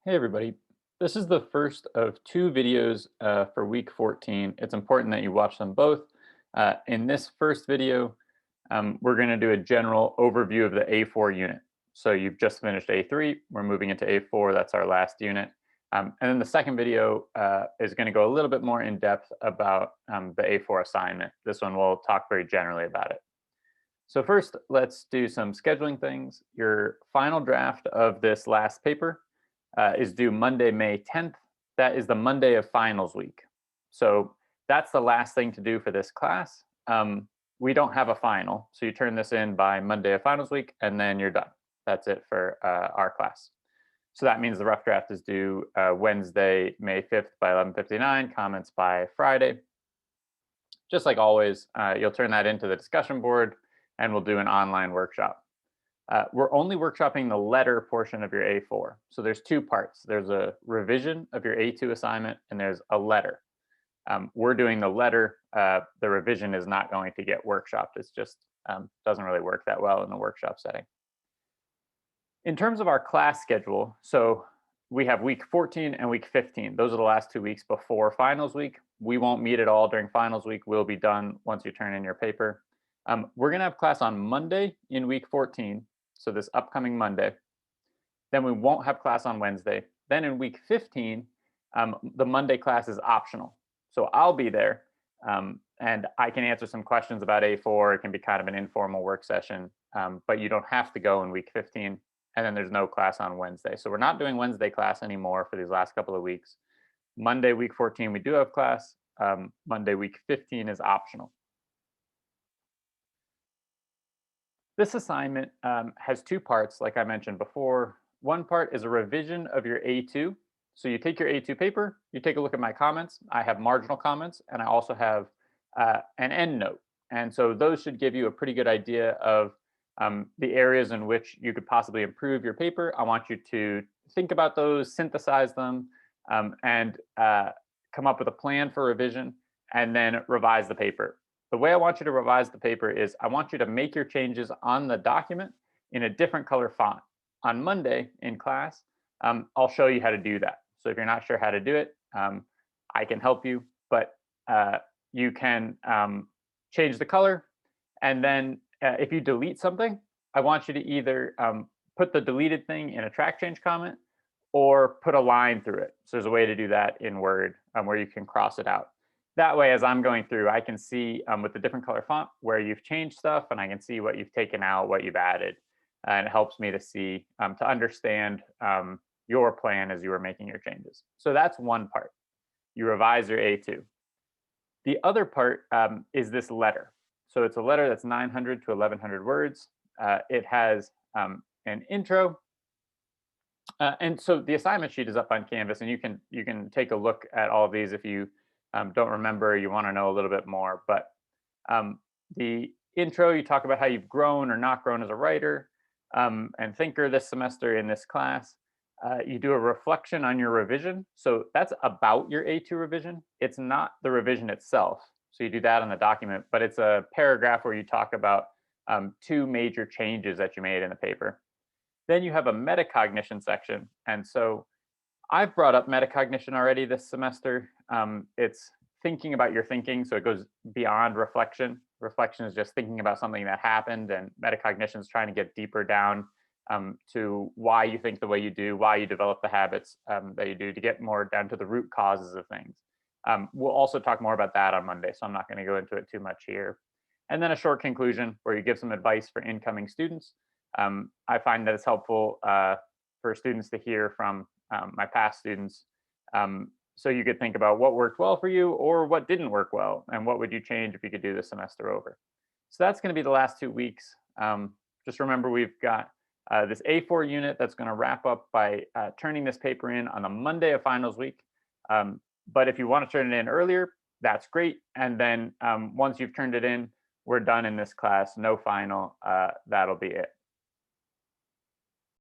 Hey everybody, this is the first of two videos for week 14. It's important that you watch them both. In this first video, we're going to do a general overview of the A4 unit. So you've just finished A3, we're moving into A4, that's our last unit. And then the second video is going to go a little bit more in depth about the A4 assignment. This one will talk very generally about it. So first, let's do some scheduling things. Your final draft of this last paper is due Monday, May 10th. That is the Monday of finals week. So that's the last thing to do for this class. We don't have a final, so you turn this in by Monday of finals week, and then you're done. That's it for our class. So that means the rough draft is due Wednesday, May 5th by 11:59, comments by Friday. Just like always, you'll turn that into the discussion board, and we'll do an online workshop. We're only workshopping the letter portion of your A4. So there's two parts. There's a revision of your A2 assignment, and there's a letter. We're doing the letter. The revision is not going to get workshopped. It's just doesn't really work that well in the workshop setting. In terms of our class schedule, so we have week 14 and week 15. Those are the last 2 weeks before finals week. We won't meet at all during finals week. We'll be done once you turn in your paper. We're going to have class on Monday in week 14. So this upcoming Monday. Then we won't have class on Wednesday. Then in week 15, the Monday class is optional. So I'll be there and I can answer some questions about A4. It can be kind of an informal work session, but you don't have to go in week 15. And then there's no class on Wednesday. So we're not doing Wednesday class anymore for these last couple of weeks. Monday, week 14, we do have class. Monday, week 15 is optional. This assignment has two parts, like I mentioned before. One part is a revision of your A2. So you take your A2 paper, you take a look at my comments. I have marginal comments, and I also have an endnote. And so those should give you a pretty good idea of the areas in which you could possibly improve your paper. I want you to think about those, synthesize them, and come up with a plan for revision, and then revise the paper. The way I want you to revise the paper is I want you to make your changes on the document in a different color font. On Monday in class, I'll show you how to do that. So if you're not sure how to do it, I can help you, but you can change the color. And then if you delete something, I want you to either put the deleted thing in a track change comment or put a line through it. So there's a way to do that in Word where you can cross it out. That way, as I'm going through, I can see with the different color font where you've changed stuff, and I can see what you've taken out, what you've added. And it helps me to see, to understand your plan as you are making your changes. So that's one part. You revise your A2. The other part is this letter. So it's a letter that's 900 to 1100 words. It has an intro. And so the assignment sheet is up on Canvas, and you can take a look at all of these if you don't remember, you want to know a little bit more. But the intro, you talk about how you've grown or not grown as a writer and thinker this semester in this class. You do a reflection on your revision. So that's about your A2 revision. It's not the revision itself. So you do that on the document, but it's a paragraph where you talk about two major changes that you made in the paper. Then you have a metacognition section. And so I've brought up metacognition already this semester. It's thinking about your thinking, so it goes beyond reflection. Reflection is just thinking about something that happened, and metacognition is trying to get deeper down to why you think the way you do, why you develop the habits that you do, to get more down to the root causes of things. We'll also talk more about that on Monday, so I'm not going to go into it too much here. And then a short conclusion where you give some advice for incoming students. I find that it's helpful for students to hear from my past students. So you could think about what worked well for you or what didn't work well, and what would you change if you could do this semester over. So that's going to be the last 2 weeks. Just remember, we've got this A4 unit that's going to wrap up by turning this paper in on the Monday of finals week. But if you want to turn it in earlier, that's great. And then once you've turned it in, we're done in this class, no final, that'll be it.